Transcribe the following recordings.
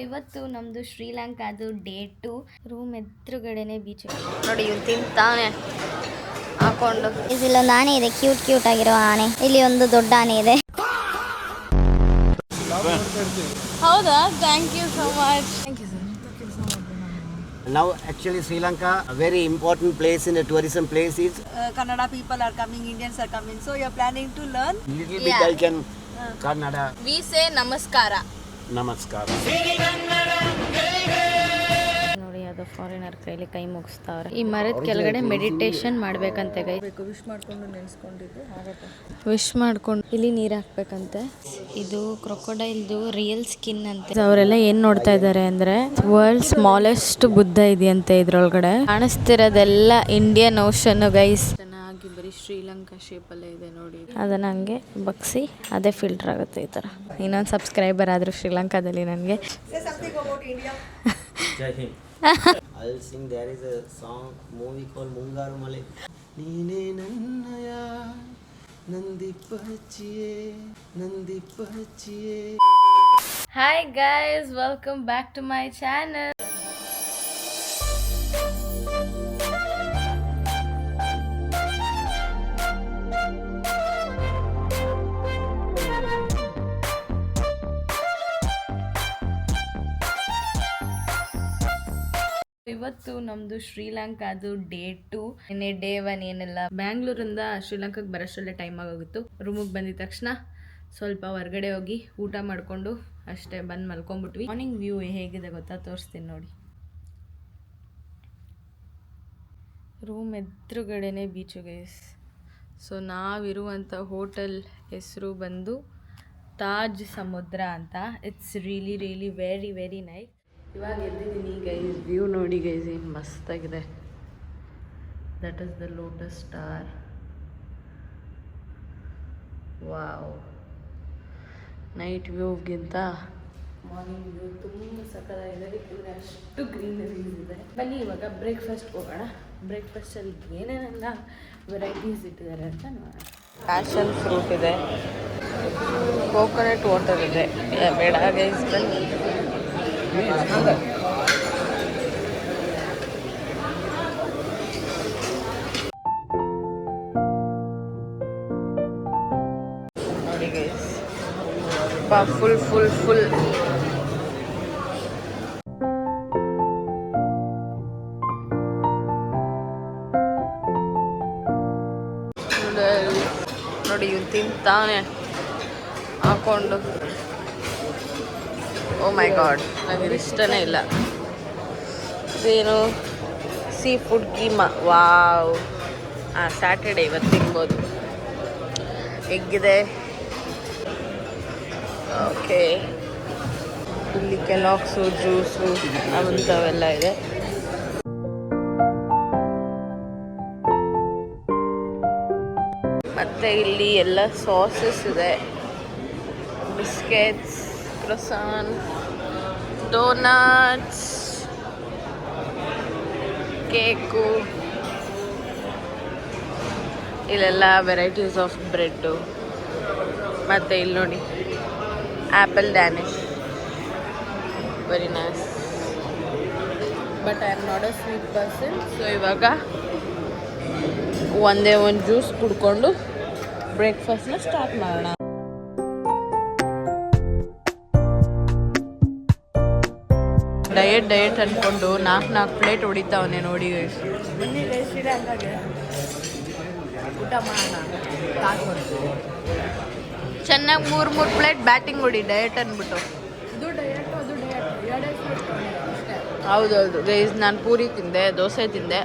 ಇವತ್ತು ನಮ್ದು ಶ್ರೀಲಂಕಾದು day 2 room ಎದುರುಗಡೆನೆ beach ನೋಡಿ. ಇವ್ನು ತಿಂತಾನೆ ಹಾಕೊಂಡು. ಇಲ್ಲೊಂದು ಆನೆ ಇದೆ, ಕ್ಯೂಟ್ ಆಗಿರೋ ಆನೆ. ಇಲ್ಲಿ ಒಂದು ದೊಡ್ಡ ಆನೆ ಇದೆ. ಹೌದಾ? Thank you so much. Now actually Sri Lanka, a very important place in the tourism place is Kannada people are coming, Indians are coming. So you are planning to learn? little bit I can Kannada. We say ನಮಸ್ಕಾರ. Namaskara. ನೋಡಿ ಅದು foreigner ಕೈಲಿ ಕೈ ಮುಗಿಸ್ತಾವ್ರೆ. ಈ ಮರದ ಕೆಳಗಡೆ meditation ಮಾಡ್ಬೇಕಂತೆ ಗೈ. Wish ಮಾಡ್ಕೊಂಡು ನೆನೆಸ್ಕೊಂಡಿದ್ದು ಆಗುತ್ತೆ. ವಿಶ್ ಮಾಡ್ಕೊಂಡು ಇಲ್ಲಿ ನೀರು ಹಾಕ್ಬೇಕಂತೆ. ಇದು ಕ್ರೊಕೊಡೈಲ್ದು ರಿಯಲ್ ಸ್ಕಿನ್ ಅಂತೆ. ಅವರೆಲ್ಲ ಏನ್ ನೋಡ್ತಾ ಇದ್ದಾರೆ ಅಂದ್ರೆ ವರ್ಲ್ಡ್ ಸ್ಮಾಲೆಸ್ಟ್ ಬುದ್ಧ ಇದೆಯಂತೆ ಇದ್ರೊಳಗಡೆ. ಕಾಣಿಸ್ತಿರೋದೆಲ್ಲ ಇಂಡಿಯನ್ ಓಷನ್ ಗೈಸ್. ಚೆನ್ನಾಗಿ ಬರೀ ಶ್ರೀಲಂಕಾ ಶೇಪ್ ಅಲ್ಲೇ ಇದೆ ನೋಡಿ. ಅದನ್ನ ಹಂಗೆ ಬಗ್ಸಿ ಅದೇ ಫಿಲ್ಟರ್ ಆಗುತ್ತೆ ಈ ತರ. ಇನ್ನೊಂದು ಸಬ್ಸ್ಕ್ರೈಬರ್ ಆದ್ರು ಶ್ರೀಲಂಕಾದಲ್ಲಿ ನನಗೆ. Say something about India. Jai Hind. I'll sing. There is a song movie called Mungaru Male. Neene nannaya nandi pachiye. Hi guys, welcome back to my channel. ಇವತ್ತು ನಮ್ದು ಶ್ರೀಲಂಕಾದು ಡೇ 2. ಇನ್ನೇ ಡೇ 1 ಏನೆಲ್ಲ ಬ್ಯಾಂಗ್ಳೂರಿಂದ ಶ್ರೀಲಂಕಾಗೆ ಬರೋಷ್ಟರಲ್ಲೇ ಟೈಮ್ ಆಗೋಗಿತ್ತು. ರೂಮಿಗೆ ಬಂದಿದ ತಕ್ಷಣ ಸ್ವಲ್ಪ ಹೊರಗಡೆ ಹೋಗಿ ಊಟ ಮಾಡಿಕೊಂಡು ಅಷ್ಟೇ ಬಂದು ಮಲ್ಕೊಂಡ್ಬಿಟ್ವಿ. ಮಾರ್ನಿಂಗ್ ವ್ಯೂ ಹೇಗಿದೆ ಗೊತ್ತಾ, ತೋರಿಸ್ತೀನಿ ನೋಡಿ. ರೂಮ್ ಎದುರುಗಡೆನೆ ಬೀಚು ಗೈಸ್. ಸೊ ನಾವಿರುವಂಥ ಹೋಟೆಲ್ ಹೆಸರು ಬಂದು ತಾಜ್ ಸಮುದ್ರ ಅಂತ. It's really really very very nice. ಇವಾಗ ಎದ್ದಿದ್ದೀನಿ ಗೈಸ್. ವ್ಯೂ ನೋಡಿ ಗೈಸ್, ಏನು ಮಸ್ತಾಗಿದೆ. That is the lotus star. Wow. Night ವ್ಯೂಗಿಂತ ಮಾರ್ನಿಂಗ್ ವ್ಯೂ ತುಂಬ ಸಕ್ಕತ್ತಾಗಿದೆ. ಯಾಕಂದರೆ ಅಷ್ಟು ಗ್ರೀನರೀಸ್ ಇದೆ. ಬನ್ನಿ ಇವಾಗ ಬ್ರೇಕ್ಫಾಸ್ಟ್ ಹೋಗೋಣ. ಬ್ರೇಕ್ಫಾಸ್ಟಲ್ಲಿ ಏನೇನೆಲ್ಲ ವೆರೈಟೀಸ್ ಇಟ್ಟಿದ್ದಾರೆ ಅಂತ ನೋಡೋಣ. ಪ್ಯಾಷನ್ ಫ್ರೂಟ್ ಇದೆ, ಕೋಕೋನಟ್ ವಾಟರ್ ಇದೆ. ಬೇಡ ಗೈಸ್ ಬನ್ನಿ. ನೋಡಿ ಗೈಸ್, ಫುಲ್ ನೋಡಿ. ಇವ್ನು ತಿಂತಾನೆ ಹಾಕೊಂಡು. ಓ ಮೈ ಗಾಡ್, ನನಗೆ ಇಷ್ಟನೇ ಇಲ್ಲ. ಇದೇನು seafood keema. Wow. Saturday ಇವತ್ತು ತಿನ್ಬೋದು. ಎಗ್ಗಿದೆ. ಓಕೆ, ಇಲ್ಲಿ ಕೆಲಾಕ್ಸು ಜ್ಯೂಸು ಅವಂಥವೆಲ್ಲ ಇದೆ. ಮತ್ತು ಇಲ್ಲಿ ಎಲ್ಲ ಸಾಸಸ್ ಇದೆ. Biscuits, croissant, donuts, cake. ಇಲ್ಲೆಲ್ಲ ವೆರೈಟೀಸ್ ಆಫ್ ಬ್ರೆಡ್ಡು. ಮತ್ತು ಇಲ್ಲಿ ನೋಡಿ apple danish, very nice. But I am not a sweet person. So ಇವಾಗ ಒಂದೇ ಒಂದು ಜ್ಯೂಸ್ ಕುಡ್ಕೊಂಡು ಬ್ರೇಕ್ಫಾಸ್ಟ್ನ ಸ್ಟಾರ್ಟ್ ಮಾಡೋಣ. ಡಯಟ್ ಅಂದ್ಕೊಂಡು 4 ಪ್ಲೇಟ್ ಹೊಡಿತಾವನೆ ನೋಡಿ. ಶ್ರೀಲಂಕಾಗೆ ಊಟ ಮಾಡೋಣ. ಚೆನ್ನಾಗಿ 3 ಪ್ಲೇಟ್ ಬ್ಯಾಟಿಂಗ್ ಹೊಡಿ ಡಯಟ್ ಅಂದ್ಬಿಟ್ಟು. ಇದು ಡಯಟ್, ಅದು ಡಯಟ್. ಹೌದೌದು ಗೈಸ್, ನಾನು ಪೂರಿ ತಿಂದೆ, ದೋಸೆ ತಿಂದೆ,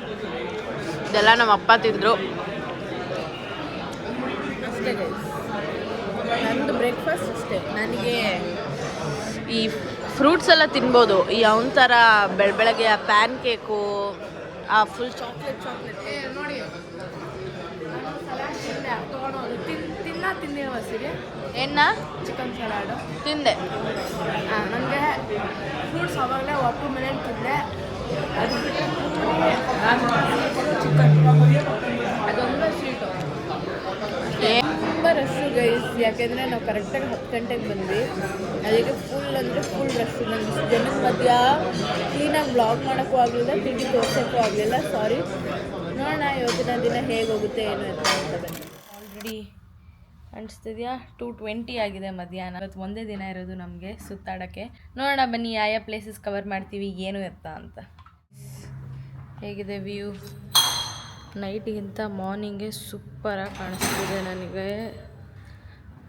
ಇದೆಲ್ಲ ನಮ್ಮ ಅಪ್ಪ ತಿಂದರು ಅಷ್ಟೇ ಗೈಸ್. ನಂದು ಬ್ರೇಕ್ಫಾಸ್ಟ್ ಅಷ್ಟೇ. ನನಗೆ ಈ ಫ್ರೂಟ್ಸ್ ಎಲ್ಲ ತಿನ್ಬೋದು. ಈ ಅವನ ಥರ ಬೆಳಗ್ಗೆ ಆ ಪ್ಯಾನ್ ಕೇಕು, ಆ ಫುಲ್ ಚಾಕ್ಲೇಟ್ ನೋಡಿ. ತೊಗೊಳೋದು ತಿಂದಿರೋ ಹಸಿಗೆ ಏನ ಚಿಕನ್ ಸಲಾಡು ತಿಂದೆ. ನನಗೆ ಫ್ರೂಟ್ಸ್ ಅವಾಗಲೇ ಒಟ್ಟು ಮನೇಲಿ ತಿಂದೆ. ಅದು ಚಿಕನ್ ಅದೊಂದು ಸ್ವೀಟು. ತುಂಬ ರಶ್ಶು ಗೈಸ್, ಯಾಕೆಂದರೆ ನಾವು ಕರೆಕ್ಟಾಗಿ 10 ಗಂಟೆಗೆ ಬಂದ್ವಿ. ಅದಕ್ಕೆ ಫುಲ್ ಅಂದರೆ ಫುಲ್ ರಶ್ಶು. ನನಗೆ ಜನದ ಮಧ್ಯ ಕ್ಲೀನಾಗಿ ಬ್ಲಾಗ್ ಮಾಡೋಕ್ಕೂ ಆಗಲಿಲ್ಲ, ತಿಂಡಿ ತೋರ್ಸೋಕ್ಕೂ ಆಗಲಿಲ್ಲ. ಸಾರಿ. ನೋಡೋಣ ಇವತ್ತಿನ ದಿನ ಹೇಗೆ ಹೋಗುತ್ತೆ ಏನು ಅಂತ ಬನ್ನಿ. ಆಲ್ರೆಡಿ ಅನಿಸ್ತಿದೆಯಾ 2:20 ಆಗಿದೆ ಮಧ್ಯಾಹ್ನ. ಇವತ್ತು ಒಂದೇ ದಿನ ಇರೋದು ನಮಗೆ ಸುತ್ತಾಡೋಕ್ಕೆ. ನೋಡೋಣ ಬನ್ನಿ ಯಾವ ಪ್ಲೇಸಸ್ ಕವರ್ ಮಾಡ್ತೀವಿ, ಏನು ಎತ್ತ ಅಂತ. ಹೇಗಿದೆ ವ್ಯೂ? ನೈಟಿಗಿಂತ ಮಾರ್ನಿಂಗೇ ಸೂಪರಾಗಿ ಕಾಣಿಸ್ತಿದೆ ನನಗೆ.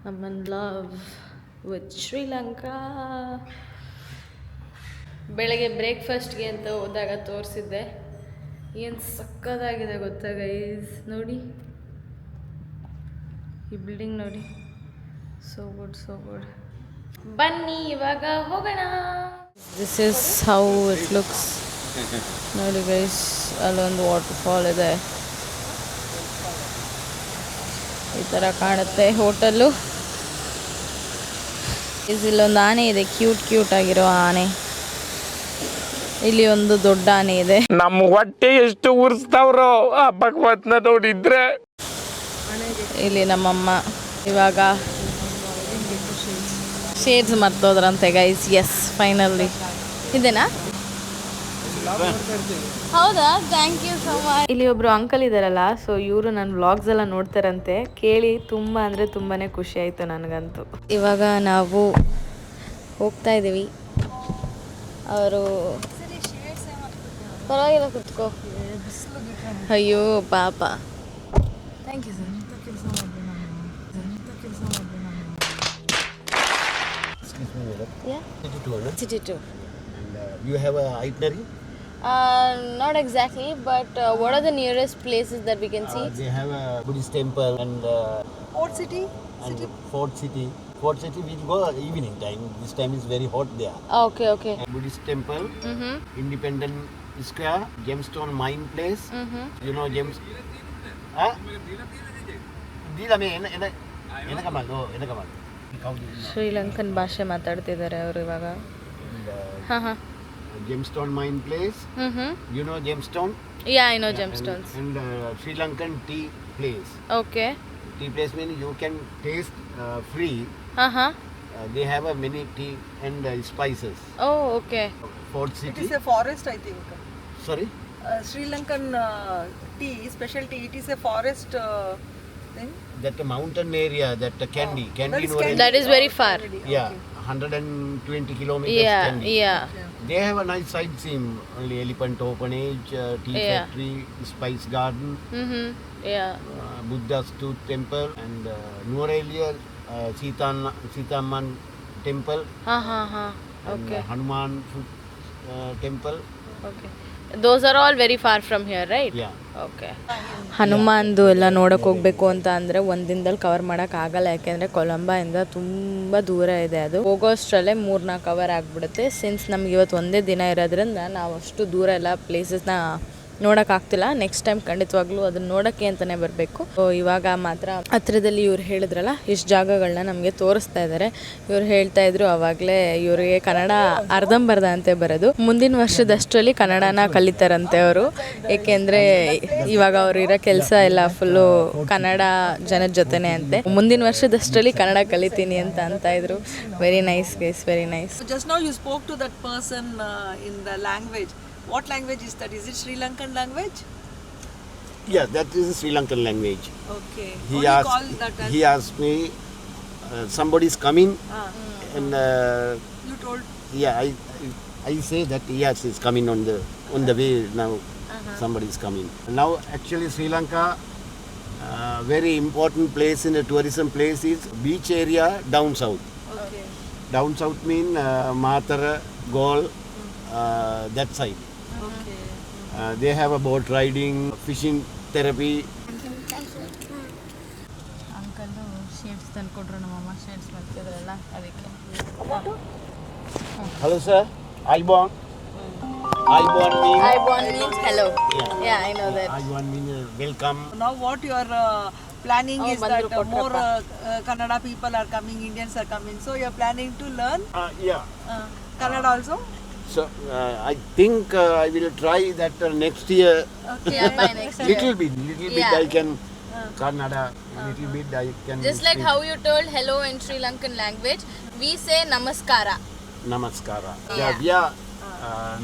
ನಮ್ಮನ್ ಲವ್ ವಿತ್ ಶ್ರೀಲಂಕಾ. ಬೆಳಗ್ಗೆ ಬ್ರೇಕ್ಫಾಸ್ಟ್ಗೆ ಅಂತ ಹೋದಾಗ ತೋರಿಸಿದ್ದೆ. ಏನು ಸಕ್ಕತ್ತಾಗಿದೆ ಗೊತ್ತಾ ಗೈಸ್, ನೋಡಿ ಈ ಬಿಲ್ಡಿಂಗ್ ನೋಡಿ. So good so good. ಬನ್ನಿ ಇವಾಗ ಹೋಗೋಣ. This is how it looks. ನೋಡಿ ಗೈಸ್, ಅಲ್ಲೊಂದು ವಾಟರ್ ಫಾಲ್ ಇದೆ. ಈ ಥರ ಕಾಣುತ್ತೆ ಹೋಟೆಲ್ಲು. ಇಲ್ಲೊಂದು ಆನೆ ಇದೆ, ಕ್ಯೂಟ್ ಆಗಿರೋ ಆನೆ. ಇಲ್ಲಿ ಒಂದು ದೊಡ್ಡ ಆನೆ ಇದೆ. ನಮ್ಮ ಹೊಟ್ಟೆ ಎಷ್ಟು ಉರಿಸ್ತಾವ್ರೋ ಆ ಭಗವತ್ನ ನೋಡಿದ್ರೆ. ಇಲ್ಲಿ ನಮ್ಮಮ್ಮ ಇವಾಗ ಶೇಡ್ಸ್ ಮರ್ತೋದ್ರಂತೆ ಗೈಸ್. ಎಸ್, ಫೈನಲಿ ಇದೇನಾ? ಹೌದಾ, ಥ್ಯಾಂಕ್ ಯು ಸೊ ಮಚ್. ಇಲ್ಲಿ ಒಬ್ರು ಅಂಕಲ್ ಇದಾರಲ್ಲ, ಸೊ ಇವರು ನನ್ನ ವ್ಲಾಗ್ಸ್ ಎಲ್ಲ ನೋಡ್ತಾರಂತೆ. ಕೇಳಿ ತುಂಬ ಅಂದರೆ ತುಂಬಾ ಖುಷಿ ಆಯಿತು ನನಗಂತೂ. ಇವಾಗ ನಾವು ಹೋಗ್ತಾ ಇದ್ದೀವಿ. ಅವರು ಪರವಾಗಿಲ್ಲ ಕುತ್ಕೋ. ಅಯ್ಯೋ ಪಾಪ. Thank you sir. City tour. And you have a itinerary? Not exactly, but what are the nearest places that we can see? They have a Buddhist temple and Port City? Fort City. Fort City we go evening time. This time is very hot there. Okay, okay. And Buddhist temple, Independent Square, Gemstone Mine Place. You know Gems? Huh? Dila me ena kamal. Sri Lankan ಭಾಷೆ ಮಾತಾಡ್ತಿದ್ದಾರೆ ಅವರು ಇವಾಗ. ಹಾಂ. Gemstone Mine Place. You know Gemstone? Yeah, I know gemstones. And Sri Lankan tea place. Okay. Tea place means you can taste free. They have a many tea and spices. Oh, okay. Fort It City. is a forest, I think. Sorry? Sri Lankan tea, special tea. It is a forest thing. That mountain area, that candy. That is Nurel. Kandy. That is very far. Yeah, 120 kilometers Yeah, Kandy. yeah. They have a nice sightseeing. Only elephant orphanage, tea Yeah. factory, spice garden, Yeah. Buddha's tooth temple, and Nurelia Sitaman temple, and Okay. Hanuman temple. Okay. Those are all very far from here, right? Yeah. Okay. ಹನುಮಾನ್ದು ಎಲ್ಲ ನೋಡೋಕೆ ಹೋಗಬೇಕು ಅಂತ ಅಂದರೆ ಒಂದು ದಿನದಲ್ಲಿ cover ಮಾಡೋಕ್ಕಾಗಲ್ಲ. ಯಾಕೆಂದರೆ ಕೊಲಂಬಾಯಿಂದ ತುಂಬ ದೂರ ಇದೆ. ಅದು ಹೋಗೋಷ್ಟರಲ್ಲೇ 3-4 ಕವರ್ ಆಗಿಬಿಡುತ್ತೆ. ಸಿನ್ಸ್ ನಮ್ಗೆ ಇವತ್ತು ಒಂದೇ ದಿನ ಇರೋದ್ರಿಂದ ನಾವು ಅಷ್ಟು ದೂರ ಎಲ್ಲ ಪ್ಲೇಸಸ್ನ ನೋಡೋಕ್ಕಾಗ್ತಿಲ್ಲ. ನೆಕ್ಸ್ಟ್ ಟೈಮ್ ಖಂಡಿತವಾಗ್ಲೂ ಅದನ್ನ ನೋಡೋಕ್ಕೆ ಅಂತಲೇ ಬರಬೇಕು. ಇವಾಗ ಮಾತ್ರ ಹತ್ರದಲ್ಲಿ ಇವ್ರು ಹೇಳಿದ್ರಲ್ಲ ಇಷ್ಟು ಜಾಗಗಳನ್ನ ನಮಗೆ ತೋರಿಸ್ತಾ ಇದ್ದಾರೆ. ಇವ್ರು ಹೇಳ್ತಾ ಇದ್ರು ಆವಾಗಲೇ ಇವರಿಗೆ ಕನ್ನಡ ಅರ್ಧಂಬರ್ಧ ಅಂತೆ ಬರೋದು. ಮುಂದಿನ ವರ್ಷದಷ್ಟರಲ್ಲಿ ಕನ್ನಡನ ಕಲಿತಾರಂತೆ ಅವರು. ಏಕೆಂದರೆ ಇವಾಗ ಅವ್ರು ಇರೋ ಕೆಲಸ ಎಲ್ಲ ಫುಲ್ಲು ಕನ್ನಡ ಜನದ ಜೊತೆನೇ ಅಂತೆ. ಮುಂದಿನ ವರ್ಷದಷ್ಟರಲ್ಲಿ ಕನ್ನಡ ಕಲಿತೀನಿ ಅಂತ ಇದ್ರು. Very nice guys, very nice. So just now you spoke to that person in the language. What language is that? Is it Sri Lankan language? Yeah, that is Sri Lankan language. Okay. He Only asked, call that as he asked me, somebody is coming, and you told. yeah, I say that yes, it's coming on the way now. Somebody is coming. Now actually Sri Lanka, very important place in the tourism place is beach area down south. Okay. Down south mean Matara, Gaul, that side. Okay. They have a boat riding, fishing therapy. Uncle shades ತಂದುಕೊಟ್ರು, ನಮ್ಮಮ್ಮ shades ಮಾಡ್ತಿದ್ರಲ್ಲ ಅದಕ್ಕೆ. Hello sir, Aibon. Aibon means Aibon means hello. Yeah, I know that. Aibon means welcome. Now what you are planning is Bandru that more Kotrappa. Kannada people are coming, Indians are coming. So you are planning to learn Yeah. Kannada also? So I think I will try that next year. Yeah, by next year. Little bit Yeah. I can Kannada, little bit I can Just like speak. how you told hello in Sri Lankan language, we say namaskara. Namaskara. Yeah. We are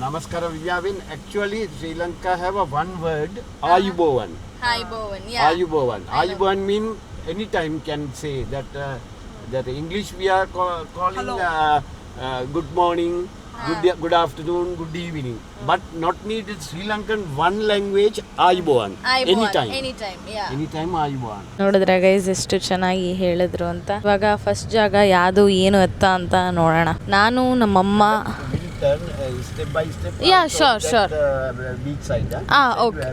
Namaskara. We have been actually Sri Lanka have a one word Ayubowan. Hi Bowen, yeah. Ayubowan. Ayubowan mean anytime can say that that English we are calling good morning, good afternoon, good evening, but not needed Sri Lankan one language Ayubowan. Anytime, yeah. Anytime Ayubowan. ನೋಡಿದ್ರೆ guys ಎಷ್ಟು ಚೆನ್ನಾಗಿ ಹೇಳಿದ್ರು ಅಂತ. ಇವಾಗ first ಜಾಗ ಯಾವುದು ಏನು ಎತ್ತ ಅಂತ ನೋಡೋಣ. ನಾನು ನಮ್ಮಮ್ಮ We'll turn step by step. Yeah, also sure. that, beach side. Okay.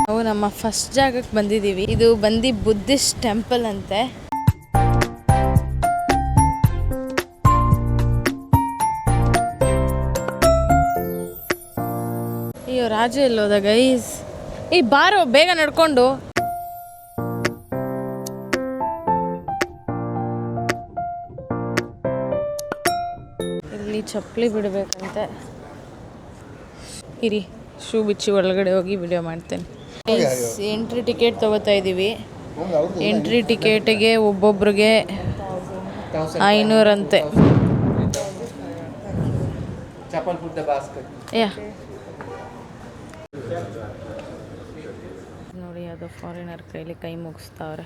ನಾವು ನಮ್ಮ ಫಸ್ಟ್ ಜಾಗಕ್ಕೆ ಬಂದಿದ್ದೀವಿ. ಇದು ಬಂದು ಬುದ್ಧಿಸ್ಟ್ ಟೆಂಪಲ್ ಅಂತೆ. ಅಯ್ಯೋ ರಾಜು ಎಲ್ಲೋದ ಗೈಸ್. ಈ ಬಾರೋ ಬೇಗ ನಡ್ಕೊಂಡು. ಇಲ್ಲಿ ಚಪ್ಪಲಿ ಬಿಡಬೇಕಂತೆ. ಇರಿ ಶೂ ಬಿಚ್ಚಿ ಒಳಗಡೆ ಹೋಗಿ ವಿಡಿಯೋ ಮಾಡ್ತೇನೆ. ಎಂಟ್ರಿ ಟಿಕೆಟ್ ತಗೋತಾ ಇದ್ದೀವಿ. ಎಂಟ್ರಿ ಟಿಕೆಟಿಗೆ ಒಬ್ಬೊಬ್ರಿಗೆ 500 ಅಂತೆ. ಯಾ ನೋಡಿ ಅದು ಫಾರಿನರ್ ಕೈಲಿ ಕೈ ಮುಗಿಸ್ತಾವ್ರೆ.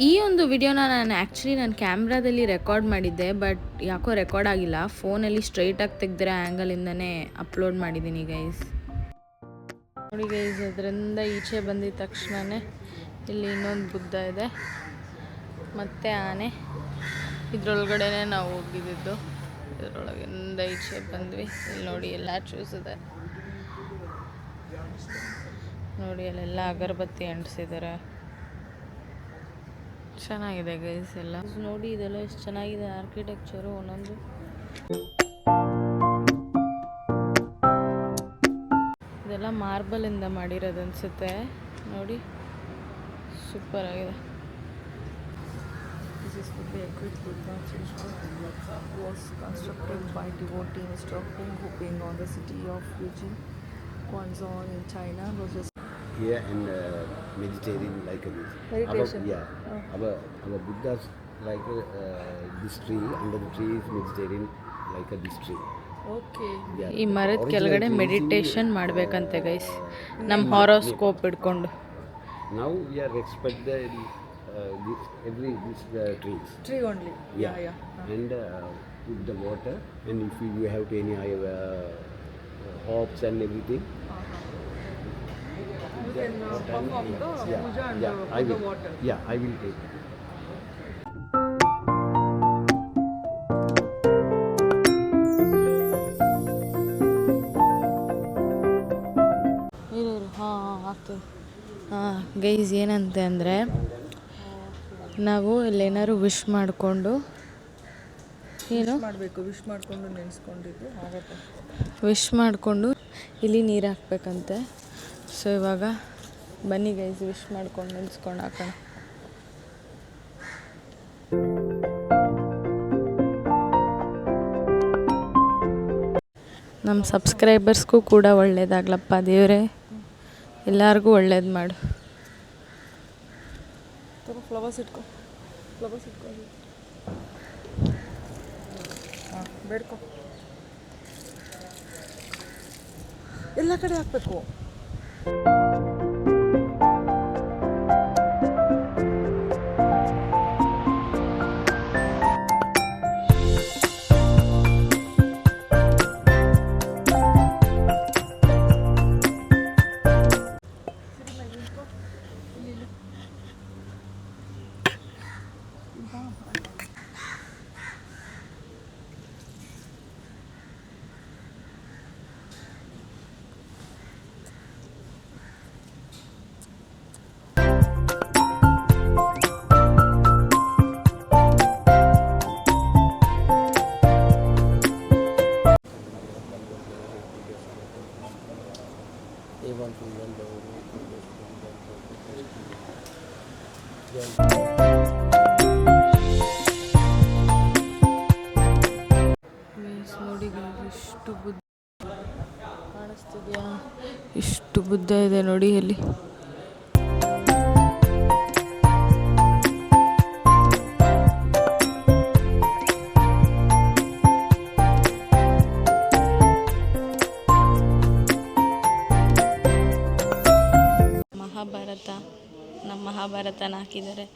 ಈ ಒಂದು ವಿಡಿಯೋನ ನಾನು ಆ್ಯಕ್ಚುಲಿ ನನ್ನ ಕ್ಯಾಮ್ರಾದಲ್ಲಿ ರೆಕಾರ್ಡ್ ಮಾಡಿದ್ದೆ, ಬಟ್ ಯಾಕೋ ರೆಕಾರ್ಡ್ ಆಗಿಲ್ಲ. ಫೋನಲ್ಲಿ ಸ್ಟ್ರೈಟಾಗಿ ತೆಗೆದಿರೋ ಆ್ಯಂಗಲಿಂದನೇ ಅಪ್ಲೋಡ್ ಮಾಡಿದ್ದೀನಿ ಗೈಸ್. ನೋಡಿ ಗೈಸ್, ಅದರಿಂದ ಈಚೆ ಬಂದಿದ ತಕ್ಷಣವೇ ಇಲ್ಲಿ ಇನ್ನೊಂದು ಬುದ್ಧ ಇದೆ ಮತ್ತು ಆನೆ. ಇದರೊಳಗಡೆ ನಾವು ಹೋಗಿದ್ದು. ಇದರೊಳಗಿಂದ ಈಚೆ ಬಂದ್ವಿ. ಇಲ್ಲಿ ನೋಡಿ ಎಲ್ಲ ಚೂಸ್ ಇದೆ ನೋಡಿ, ಅಲ್ಲೆಲ್ಲ ಅಗರಬತ್ತಿ ಅಂಟಿಸಿದ್ದಾರೆ. ಚೆನ್ನಾಗಿದೆ ಗೈಸ್ ಎಲ್ಲ ನೋಡಿ. ಇದೆಲ್ಲ ಎಷ್ಟು ಚೆನ್ನಾಗಿದೆ ಆರ್ಕಿಟೆಕ್ಚರು ಒಂದೊಂದು. ಇದೆಲ್ಲ ಮಾರ್ಬಲಿಂದ ಮಾಡಿರೋದು ಅನಿಸುತ್ತೆ ನೋಡಿ, ಸೂಪರ್ ಆಗಿದೆ. This is the equipped Buddha was constructed by devotee Mr. Hung Huping on the city of Beijing, Guangzhou in China. Here and meditating like this. Meditation. Our Buddhas like this tree, under the tree is meditating like this tree. Okay. ಈ ಮರದ ಕೆಳಗಡೆ meditation ಮಾಡಬೇಕಂತೆ guys, ನಮ್ಮ horoscope ಹಿಡ್ಕೊಂಡು. Now we are respected this trees. Tree only. Yeah. And put the water, and if you have any hopes and everything. You can perform the puja and put the water. Yeah, I will take it. Guys ಏನಂತೆ ಅಂದರೆ, ನಾವು ಇಲ್ಲೇನಾದ್ರು wish ಮಾಡಿಕೊಂಡು ಏನು ಮಾಡಬೇಕು, wish ಮಾಡಿಕೊಂಡು ನೆನೆಸ್ಕೊಂಡಿದ್ದು ಆಗುತ್ತೆ. Wish ಮಾಡಿಕೊಂಡು ಇಲ್ಲಿ ನೀರು ಹಾಕ್ಬೇಕಂತೆ. ಸೊ ಇವಾಗ ಬನ್ನಿ ಗೈಸ್, ವಿಶ್ ಮಾಡ್ಕೊಂಡು ನೆನೆಸ್ಕೊಂಡು ಹಾಕೋಣ. ನಮ್ಮ ಸಬ್ಸ್ಕ್ರೈಬರ್ಸ್ಗೂ ಕೂಡ ಒಳ್ಳೇದಾಗ್ಲಪ್ಪ ದೇವರೇ, ಎಲ್ಲರಿಗೂ ಒಳ್ಳೇದು ಮಾಡು. ಫ್ಲವರ್ಸ್ ಇಟ್ಕೊ. ಹಾಂ, ಬೇಡ್ಕೊ. ಎಲ್ಲ ಕಡೆ ಹಾಕಬೇಕು. ಬುದ್ಧ ಇದೆ ನೋಡಿ ಇಲ್ಲಿ. ಮಹಾಭಾರತ, ನಮ್ಮ ಮಹಾಭಾರತನ ಹಾಕಿದ್ದಾರೆ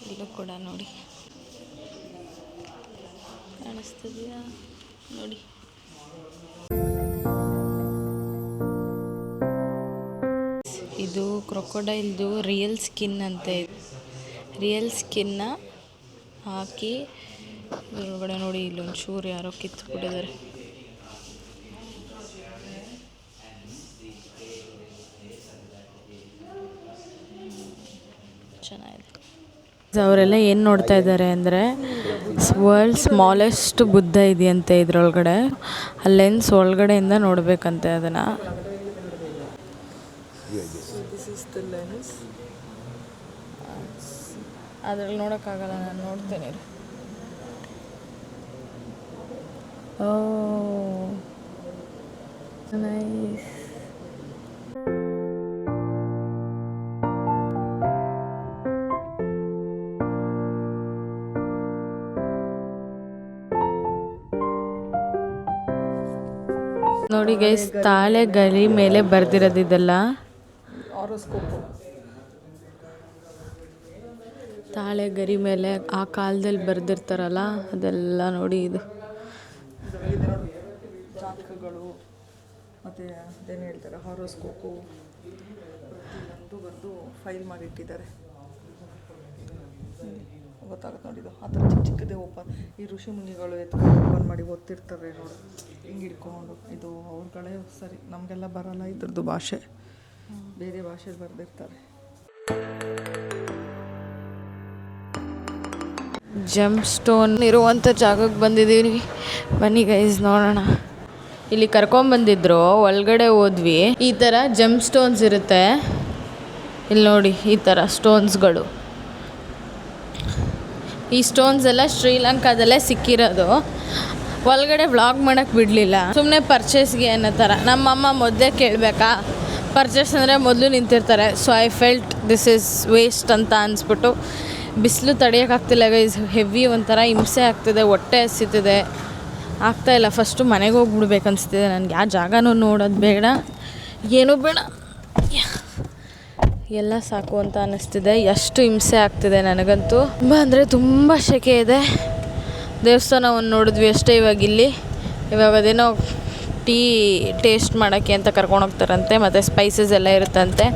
ಇಲ್ಲೂ ಕೂಡ ನೋಡಿ. ಕಾಣಿಸ್ತಿದೆಯಾ ನೋಡಿ. ಇದು ಕ್ರೊಕೊಡೈಲ್ದು ರಿಯಲ್ ಸ್ಕಿನ್ ಅಂತೆ. ರಿಯಲ್ ಸ್ಕಿನ್ನ ಹಾಕಿ ಇದ್ರೊಳಗಡೆ ನೋಡಿ ಇಲ್ಲೊಂದು ಚೂರು ಯಾರೋ ಕಿತ್ಬಿಟ್ಟಿದ್ದಾರೆ. ಚೆನ್ನಾಗಿದೆ. ಅವರೆಲ್ಲ ಏನು ನೋಡ್ತಾ ಇದ್ದಾರೆ ಅಂದರೆ ವರ್ಲ್ಡ್ ಸ್ಮಾಲೆಸ್ಟ್ ಬುದ್ಧ ಇದೆಯಂತೆ ಇದ್ರೊಳಗಡೆ. ಆ ಲೆನ್ಸ್ ಒಳಗಡೆಯಿಂದ ನೋಡಬೇಕಂತೆ ಅದನ್ನು. ಅದ್ರಲ್ಲಿ ನೋಡೋಕ್ಕಾಗಲ್ಲ, ನಾನು ನೋಡ್ತೇನೆ. ಓ ನೈಸ್. ನೋಡಿ ಗೈಸ್, ತಾಳೆ ಗರಿ ಮೇಲೆ ಬರ್ದಿರೋದು ಇದೆಲ್ಲ. ತಾಳೆ ಗರಿ ಮೇಲೆ ಆ ಕಾಲದಲ್ಲಿ ಬರ್ದಿರ್ತಾರಲ್ಲ ಅದೆಲ್ಲ ನೋಡಿ. ಇದು ಜಾತಕಗಳು ಮತ್ತು ಅದೇನು ಹೇಳ್ತಾರೆ ಹಾರೋಸ್ಕೋಪು ಪ್ರತಿಯೊಂದು ಬರೆದು ಫೈಲ್ ಮಾಡಿಟ್ಟಿದ್ದಾರೆ. ಗೊತ್ತಾಗುತ್ತೆ ನೋಡಿ. ಇದು ಆ ಥರ ಚಿಕ್ಕ ಚಿಕ್ಕದೇ ಈ ಋಷಿ ಮುನಿಗಳು ಓಪನ್ ಮಾಡಿ ಓದ್ತಿರ್ತಾರೆ ನೋಡಿ, ಹಿಂಗೆ ಹಿಡ್ಕೊಂಡು. ಇದು ಅವ್ರುಗಳೇ ಸರಿ, ನಮಗೆಲ್ಲ ಬರಲ್ಲ ಇದ್ರದ್ದು ಭಾಷೆ, ಬೇರೆ ಭಾಷೆಲಿ ಬರೆದಿರ್ತಾರೆ. ಜಂಪ್ ಸ್ಟೋನ್ ಇರುವಂಥ ಜಾಗಕ್ಕೆ ಬಂದಿದ್ದೀವಿ. ಬನ್ನಿ ಗೈಸ್ ನೋಡೋಣ. ಇಲ್ಲಿ ಕರ್ಕೊಂಬಂದಿದ್ರು, ಒಳಗಡೆ ಹೋದ್ವಿ. ಈ ಥರ ಜಂಪ್ ಸ್ಟೋನ್ಸ್ ಇರುತ್ತೆ ಇಲ್ಲಿ ನೋಡಿ. ಈ ಥರ ಸ್ಟೋನ್ಸ್ಗಳು, ಈ ಸ್ಟೋನ್ಸ್ ಎಲ್ಲ ಶ್ರೀಲಂಕಾದಲ್ಲೇ ಸಿಕ್ಕಿರೋದು. ಒಳಗಡೆ ವ್ಲಾಗ್ ಮಾಡೋಕ್ಕೆ ಬಿಡಲಿಲ್ಲ, ಸುಮ್ಮನೆ ಪರ್ಚೇಸ್ಗೆ ಅನ್ನೋ ಥರ. ನಮ್ಮಮ್ಮ ಮೊದಲೇ ಕೇಳಬೇಕಾ, ಪರ್ಚೇಸ್ ಅಂದರೆ ಮೊದಲು ನಿಂತಿರ್ತಾರೆ. So I felt this is waste ಅಂತ ಅನಿಸ್ಬಿಟ್ಟು. ಬಿಸಿಲು ತಡೆಯೋಕ್ಕಾಗ್ತಿಲ್ಲ ಗೈಸ್, ಹೆವಿ ಒಂಥರ ಹಿಂಸೆ ಆಗ್ತಿದೆ, ಹೊಟ್ಟೆ ಹಸಿತಿದೆ, ಆಗ್ತಾಯಿಲ್ಲ. ಫಸ್ಟು ಮನೆಗೆ ಹೋಗ್ಬಿಡ್ಬೇಕು ಅನಿಸ್ತಿದೆ ನನಗೆ. ಆ ಜಾಗನೂ ನೋಡೋದು ಬೇಡ, ಏನೂ ಬೇಡ, ಎಲ್ಲ ಸಾಕು ಅಂತ ಅನ್ನಿಸ್ತಿದೆ. ಎಷ್ಟು ಹಿಂಸೆ ಆಗ್ತಿದೆ ನನಗಂತೂ. ತುಂಬ ಅಂದರೆ ತುಂಬ ಸೆಕೆ ಇದೆ. ದೇವಸ್ಥಾನವನ್ನು ನೋಡಿದ್ವಿ ಅಷ್ಟೇ ಇವಾಗ ಇಲ್ಲಿ. ಇವಾಗ ಅದೇನೋ ಟೀ ಟೇಸ್ಟ್ ಮಾಡೋಕ್ಕೆ ಅಂತ ಕರ್ಕೊಂಡೋಗ್ತಾರಂತೆ, ಮತ್ತು ಸ್ಪೈಸಸ್ ಎಲ್ಲ ಇರುತ್ತಂತೆ.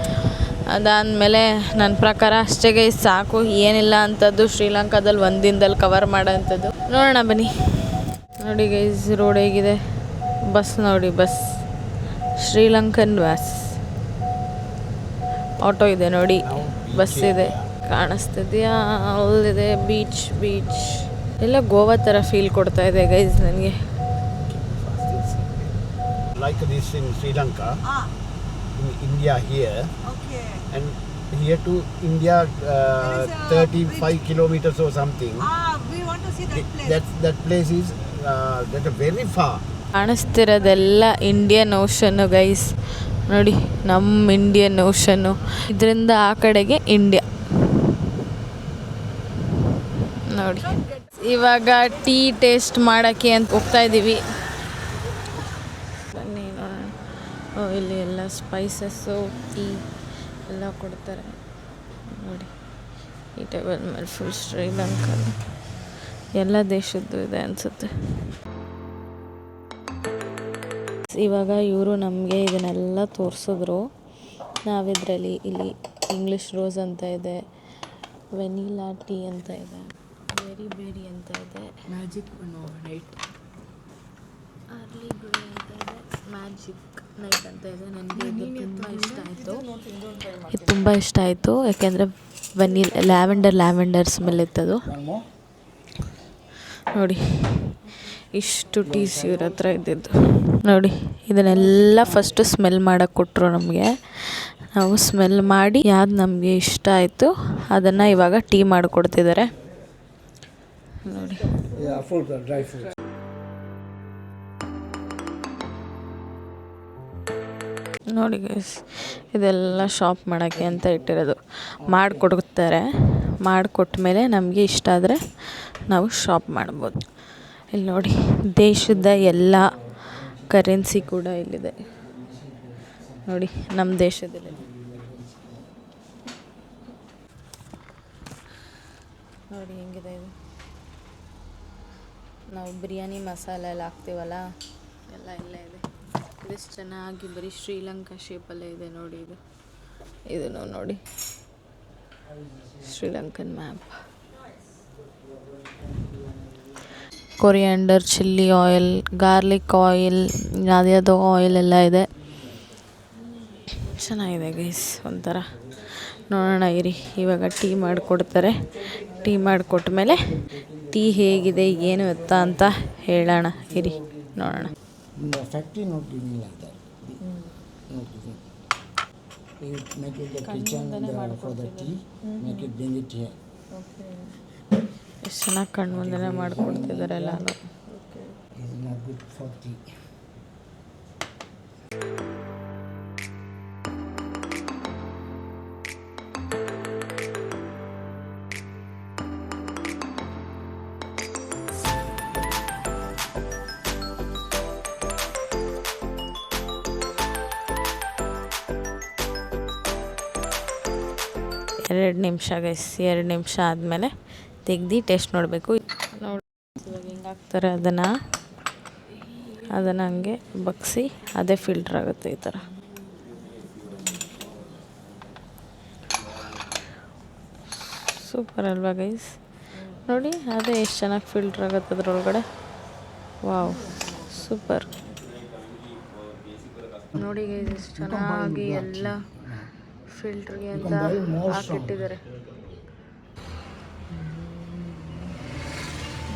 ಅದಾದಮೇಲೆ ನನ್ನ ಪ್ರಕಾರ ಅಷ್ಟೇ ಗೈಸ್, ಸಾಕು. ಏನಿಲ್ಲ ಅಂಥದ್ದು ಶ್ರೀಲಂಕಾದಲ್ಲಿ ಒಂದು ದಿನದಲ್ಲಿ ಕವರ್ ಮಾಡೋಂಥದ್ದು. ನೋಡೋಣ ಬನ್ನಿ. ನೋಡಿ ಗೈಸ್, ರೋಡ್ ಹೇಗಿದೆ. ಬಸ್ ನೋಡಿ, ಬಸ್ ಶ್ರೀಲಂಕನ್ ಬಸ್. ಆಟೋ ಇದೆ ನೋಡಿ, ಬಸ್ ಇದೆ, ಕಾಣಿಸ್ತಿದೆಯಾ? ಅಲ್ಲಿದೆ ಬೀಚ್. ಎಲ್ಲ ಗೋವಾ ಥರ ಫೀಲ್ ಕೊಡ್ತಾ ಇದೆ ಗೈಸ್ ನನಗೆ. Like this in Sri Lanka, in India here, Okay. and here to India 35 kilometers or something. We want to see that place. That place is that very far. ಕಾಣಿಸ್ತಿರೋದೆಲ್ಲ Indian Ocean guys ನೋಡಿ, ನಮ್ಮ Indian ಓಷನ್ನು. ಇದರಿಂದ ಆ ಕಡೆಗೆ India ನೋಡಿ. ಇವಾಗ tea taste ಮಾಡೋಕ್ಕೆ ಅಂತ ಹೋಗ್ತಾ ಇದ್ದೀವಿ. ಬನ್ನಿ ನೋಡೋಣ. ಇಲ್ಲಿ ಎಲ್ಲ ಸ್ಪೈಸಸ್ಸು, ಟೀ ಎಲ್ಲ ಕೊಡ್ತಾರೆ ನೋಡಿ. ಈ ಟೇಬಲ್ ಮೇಲೆ ಫುಲ್ ಶ್ರೀಲಂಕಾ, ಎಲ್ಲ ದೇಶದ್ದು ಇದೆ ಅನಿಸುತ್ತೆ. ಇವಾಗ ಇವರು ನಮಗೆ ಇದನ್ನೆಲ್ಲ ತೋರಿಸಿದ್ರು. ನಾವಿದ್ರಲ್ಲಿ ಇಲ್ಲಿ ಇಂಗ್ಲೀಷ್ ರೋಸ್ ಅಂತ ಇದೆ, ವೆನಿಲಾ ಟೀ ಅಂತ ಇದೆ, ಬೆರಿ ಬೇರಿ ಅಂತ ಇದೆ, Magic night. ಅರ್ಲಿ ಗ್ರೇ ಅಂತ ಇದೆ, ಮ್ಯಾಜಿಕ್ ನೈಟ್ ಅಂತ ಇದೆ. ನನಗೆ ಇದು ತುಂಬ ಇಷ್ಟ ಆಯಿತು. ಇದು ತುಂಬ ಇಷ್ಟ ಆಯಿತು ಯಾಕೆಂದರೆ ಲ್ಯಾವೆಂಡರ್ ಸ್ಮೆಲ್ ಇತ್ತದು ನೋಡಿ. ಇಷ್ಟು ಟೀಸ್ ಇವ್ರ ಹತ್ರ ಇದ್ದಿದ್ದು ನೋಡಿ. ಇದನ್ನೆಲ್ಲ ಫಸ್ಟು ಸ್ಮೆಲ್ ಮಾಡೋಕ್ಕೆ ಕೊಟ್ಟರು ನಮಗೆ. ನಾವು ಸ್ಮೆಲ್ ಮಾಡಿ ಯಾವ್ದು ನಮಗೆ ಇಷ್ಟ ಆಯಿತು ಅದನ್ನು ಇವಾಗ ಟೀ ಮಾಡಿಕೊಡ್ತಿದ್ದಾರೆ ನೋಡಿ. ನೋಡಿ ಗೈಸ್, ಇದೆಲ್ಲ ಶಾಪ್ ಮಾಡೋಕ್ಕೆ ಅಂತ ಇಟ್ಟಿರೋದು. ಮಾಡಿಕೊಡ್ತಾರೆ, ಮಾಡಿಕೊಟ್ಟ ಮೇಲೆ ನಮಗೆ ಇಷ್ಟ ಆದರೆ ನಾವು ಶಾಪ್ ಮಾಡ್ಬೋದು. ಇಲ್ಲಿ ನೋಡಿ, ದೇಶದ ಎಲ್ಲ ಕರೆನ್ಸಿ ಕೂಡ ಇಲ್ಲಿದೆ ನೋಡಿ, ನಮ್ಮ ದೇಶದಲ್ಲಿ. ನೋಡಿ ಹೆಂಗಿದೆ ಇದು. ನಾವು ಬಿರಿಯಾನಿ ಮಸಾಲೆ ಎಲ್ಲ ಹಾಕ್ತೀವಲ್ಲ, ಎಲ್ಲ ಇಲ್ಲೇ ಇದೆ. ಇದೆಷ್ಟು ಚೆನ್ನಾಗಿ ಬರೀ ಶ್ರೀಲಂಕಾ ಶೇಪಲ್ಲೇ ಇದೆ ನೋಡಿ. ಇದನ್ನು ನೋಡಿ, Sri Lankan map. Coriander, chilli oil, garlic oil, ಯಾವುದ್ಯಾವುದೋ ಆಯಿಲ್ ಎಲ್ಲ ಇದೆ. ಚೆನ್ನಾಗಿದೆ ಗೈಸ್ ಒಂಥರ. ನೋಡೋಣ ಇರಿ, ಇವಾಗ ಟೀ ಮಾಡಿಕೊಡ್ತಾರೆ. ಟೀ ಮಾಡಿಕೊಟ್ಮೇಲೆ ಟೀ ಹೇಗಿದೆ ಏನು ಎತ್ತ ಅಂತ ಹೇಳೋಣ ಇರಿ, ನೋಡೋಣ. The factory not giving like that. Not giving. You make it the kitchen for the tea, make it bring it here. ಎಷ್ಟು ಚೆನ್ನಾಗಿ ಕಣ್ಣು ಮುಂದೆನೇ ಮಾಡಿಕೊಡ್ತಿದ್ದಾರೆ ಎಲ್ಲನೂ. This is not good for tea. ಎರಡು ನಿಮಿಷ ಗೈಸ್, 2 ನಿಮಿಷ ಆದಮೇಲೆ ತೆಗ್ದು ಟೇಸ್ಟ್ ನೋಡಬೇಕು. ನೋಡಿ ಇವಾಗ ಹೆಂಗೆ ಹಾಕ್ತಾರೆ ಅದನ್ನು ಹಂಗೆ ಬಗ್ಸಿ ಅದೇ ಫಿಲ್ಟ್ರ್ ಆಗುತ್ತೆ ಈ ಥರ. ಸೂಪರ್ ಅಲ್ವಾ ಗೈಸ್? ನೋಡಿ ಅದೇ ಎಷ್ಟು ಚೆನ್ನಾಗಿ ಫಿಲ್ಟ್ರ್ ಆಗುತ್ತೆ ಅದರೊಳಗಡೆ. Wow, super. ನೋಡಿ ಗೈಸ್, ಎಷ್ಟು ಚೆನ್ನಾಗಿ ಎಲ್ಲ ಫಿಲ್ಟ್ರಿಗೆ ಅಂತ ಹಾಕಿಟ್ಟಿದ್ದಾರೆ.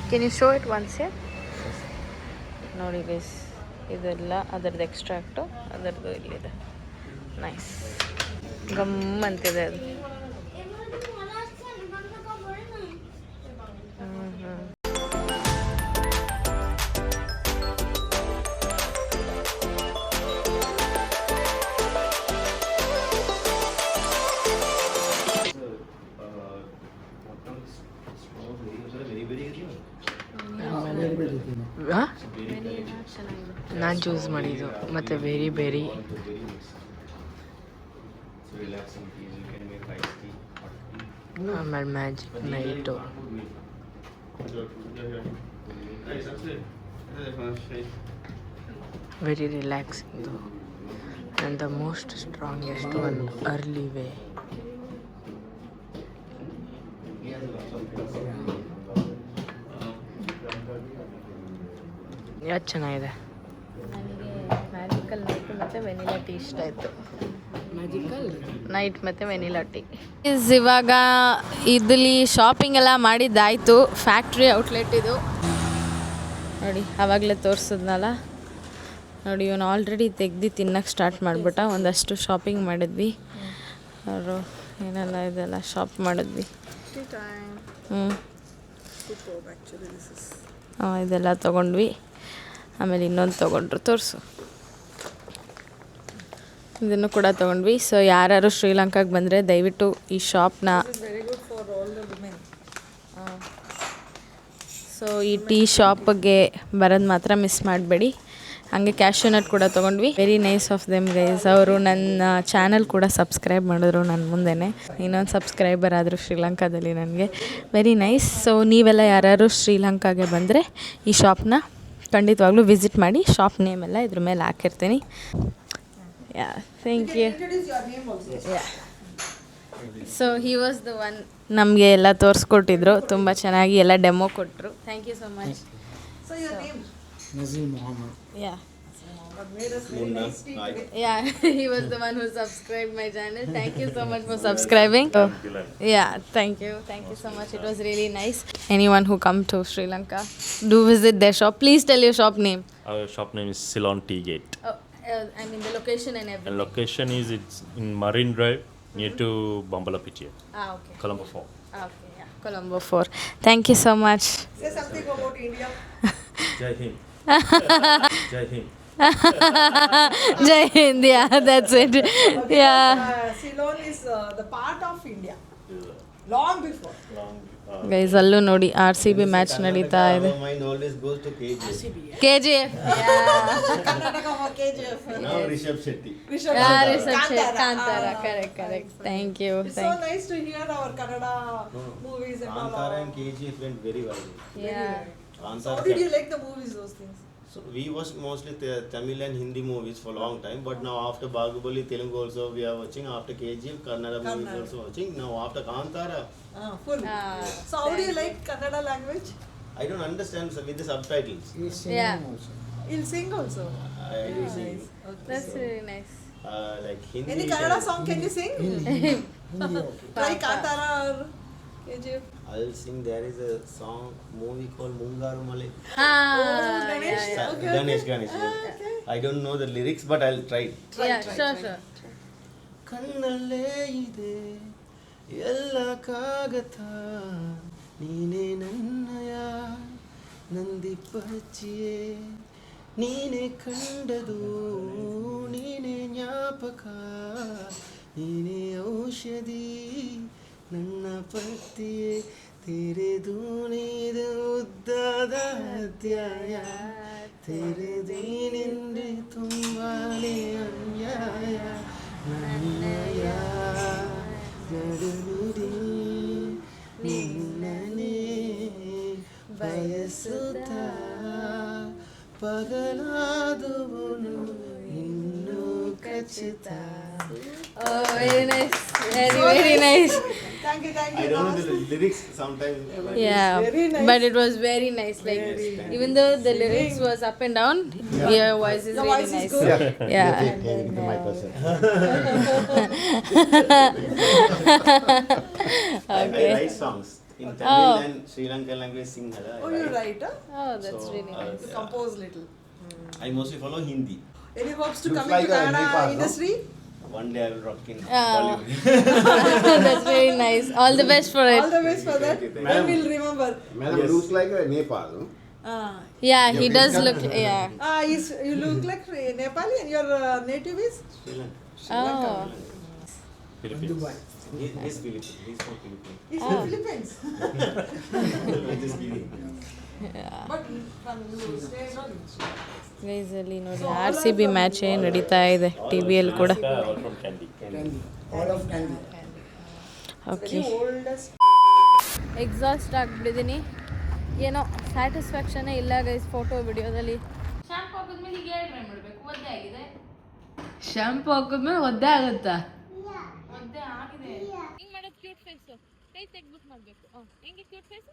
Can you show it once here? ನೋಡಿ ಗೈಸ್, ಇದೆಲ್ಲ ಅದರದ್ದು ಎಕ್ಸ್ಟ್ರಾಕ್ಟು, ಅದರದ್ದು ಇಲ್ಲಿದೆ. ನೈಸ್, ಗಮ್ ಅಂತಿದೆ ಅದು. ನಾನು ಚೂಸ್ ಮಾಡಿದ್ದು ಮತ್ತು ವೆರಿ ಬೆರಿ ಆಮೇಲೆ magic night. Very relaxing and the most strongest one Earl ವೇ. ಯಾವ್ದು ಚೆನ್ನಾಗಿದೆ? ನನಗೆ ಮ್ಯಾಜಿಕಲ್ ನೈಟ್ ಮತ್ತು ವೆನಿಲಾ ಟೀ ಇಷ್ಟ ಆಯಿತು. ಮ್ಯಾಜಿಕಲ್ ನೈಟ್ ಮತ್ತು ವೆನಿಲಾ ಟೀ. ಇವಾಗ ಇಲ್ಲಿ ಶಾಪಿಂಗ್ ಎಲ್ಲ ಮಾಡಿದ್ದಾಯಿತು. ಫ್ಯಾಕ್ಟ್ರಿ ಔಟ್ಲೆಟ್ ಇದು ನೋಡಿ, ಆವಾಗಲೇ ತೋರಿಸಿದ್ನಲ್ಲ ನೋಡಿ. ಇವನು ಆಲ್ರೆಡಿ ತೆಗ್ದು ತಿನ್ನೋಕ್ಕೆ ಸ್ಟಾರ್ಟ್ ಮಾಡಿಬಿಟ್ಟ. ಒಂದಷ್ಟು ಶಾಪಿಂಗ್ ಮಾಡಿದ್ವಿ, ಅವರು ಏನೆಲ್ಲ ಇದೆಲ್ಲ ಶಾಪ್ ಮಾಡಿದ್ವಿ. ಇದೆಲ್ಲ ತೊಗೊಂಡ್ವಿ. ಆಮೇಲೆ ಇನ್ನೊಂದು ತೊಗೊಂಡ್ರು, ತೋರಿಸು. ಇದನ್ನು ಕೂಡ ತೊಗೊಂಡ್ವಿ. ಸೊ ಯಾರು ಶ್ರೀಲಂಕಾಗೆ ಬಂದರೆ ದಯವಿಟ್ಟು ಈ ಶಾಪ್ನ, ಸೊ ಈ ಟೀ ಶಾಪ್ಗೆ ಬರೋದು ಮಾತ್ರ ಮಿಸ್ ಮಾಡಬೇಡಿ. ಹಾಗೆ ಕ್ಯಾಶ್ಯೂ ನಟ್ ಕೂಡ ತೊಗೊಂಡ್ವಿ. Very nice of them guys. ಅವರು ನನ್ನ ಚಾನಲ್ ಕೂಡ ಸಬ್ಸ್ಕ್ರೈಬ್ ಮಾಡಿದ್ರು ನನ್ನ ಮುಂದೆನೇ. ಇನ್ನೊಂದು ಸಬ್ಸ್ಕ್ರೈಬರ್ ಆದರು ಶ್ರೀಲಂಕಾದಲ್ಲಿ ನನಗೆ. Very nice. ಸೊ ನೀವೆಲ್ಲ ಯಾರು ಶ್ರೀಲಂಕಾಗೆ ಬಂದರೆ ಈ ಶಾಪ್ನ ಖಂಡಿತವಾಗ್ಲೂ ವಿಸಿಟ್ ಮಾಡಿ. ಶಾಪ್ ನೇಮ್ ಎಲ್ಲ ಇದ್ರ ಮೇಲೆ ಹಾಕಿರ್ತೀನಿ. Yeah, thank you. Yeah, so he was the one ನಮಗೆ ಎಲ್ಲ ತೋರಿಸ್ಕೊಟ್ಟಿದ್ರು. ತುಂಬ ಚೆನ್ನಾಗಿ ಎಲ್ಲ ಡೆಮೋ ಕೊಟ್ಟರು. Thank you so much. Nazir Muhammad. Yeah. Yeah, he was the one who subscribed my channel. Thank you so much for subscribing. Yeah, thank you so much. It was really nice. Anyone who come to Sri Lanka, do visit their shop. Please tell your shop name. Our shop name is Ceylon Tea Gate. I mean the location and everything. And location is it's in Marine Drive near to Bambala Pitya. Okay. Colombo 4. Okay, yeah. Colombo 4. Thank you so much. Say something about India. Jai Hind. Jai Hind. Jai Hind, that's it. Yeah. Ceylon is the part of India. Long before. Guys ಅಲ್ಲೂ ನೋಡಿ RCB match ನಡೀತಾ ಇದೆ. Our mind always goes to KGF. KGF. Karnataka for KGF. Now Rishabh Shetty. Kantara. Correct. Thank you. It's so nice to hear our Kannada movies and all. Kantara and KGF went very well. Yeah. How did you like the movies, those things? So we watched mostly Tamil and Hindi movies for a long time, but now after Bahubali, Telugu also we are watching. After KGF, Kannada movies also watching. Now after Kantara, Full. So how do you like Kannada language? I don't understand with the subtitles. He's singing Yeah. also. You'll sing also. I do sing. That's really nice. Like Hindi. Any Kannada song can you sing? Hindi okay. Try Kantara or KGF. I'll sing. There is a song movie called Mungaru Male. Ganesh. Ganesh. Yeah. I don't know the lyrics, but I'll try. Sure. ಕಣ್ಣಲ್ಲೇ ಇದೆ ಎಲ್ಲ ಕಾಗತ ನೀನೇ ನನ್ನಯ ನಂದಿ ಪಚ್ಚಿಯೇ ನೀನೇ ಕಂಡದು ನೀನೇ ಜ್ಞಾಪಕ ನೀನೇ ಔಷಧಿ ನನ್ನ ಪತ್ತಿಯೇ ತೆರೆದು ಉದ್ದಾದ ಅಧ್ಯಾಯ ತೆರೆದೇನೆಂದ್ರೆ ತುಂಬಾನೇ ಅನ್ಯಾಯ ನನ್ನಯ ನಡುನುಡಿ ನಿನ್ನನೇ ಬಯಸುತ್ತ ಪಗಲಾದುವನು ಇನ್ನೂ ಖಚಿತ. Oh, very nice. Very nice. Thank you. I don't know the lyrics sometimes. Yeah, but it was very nice. Like even though the lyrics was up and down, your voice is Your really voice is nice. good. Yeah. I write songs in Tamil and Sri Lankan language. Sinhala. Oh, you write, huh? Oh, that's really nice. You compose little. I mostly follow Hindi. Any hopes to Looks come like into a Kannada Nepal, no? industry? One day I will rock in Ah. Bollywood. That's very nice. All the best for All it. the best for that. Then we'll remember. Madam looks like a Nepal. No? Yeah, he does look. Yeah. You look like Nepali and your native is? Sri Lanka. Oh. Philippines. He's Philippines. He's from Philippines. He's from Philippines. I'm just kidding. But from you stay not in Sri Lanka. Guys ಅಲ್ಲಿ ನೋಡಿ RCB match ನಡೀತಾ ಇದೆ ಟಿವಿಯಲ್ಲಿ ಕೂಡ. All from Candy. Candy. All of Candy. Okay, Oldest. Exhaust ಆಗಿಬಿಟ್ಟಿದ್ದೀನಿ. ಏನೋ ಸ್ಯಾಟಿಸ್ಫ್ಯಾಕ್ಷನೇ ಇಲ್ಲ ಗೈಸ್ ಫೋಟೋ ವಿಡಿಯೋದಲ್ಲಿ. ಶಾಂಪು ಹಾಕಿದ್ಮೇಲೆ ಈಗ ಏನು ಮಾಡಬೇಕು? ಒದ್ದೆ ಆಗಿದೆ. ಶಾಂಪು ಹಾಕಿದ್ಮೇಲೆ ಒದ್ದೆ ಆಗುತ್ತಾ? ಒದ್ದೆ ಆಗಿದೆ. ಹಿಂಗೆ ಮಾಡೋದು ಕ್ಯೂಟ್ ಫೇಸು. ಕೈ ತೆಗ್ಬಿಟ್ಟು ಮಾಡಬೇಕು. ಹೆಂಗೆ ಕ್ಯೂಟ್ ಫೇಸು?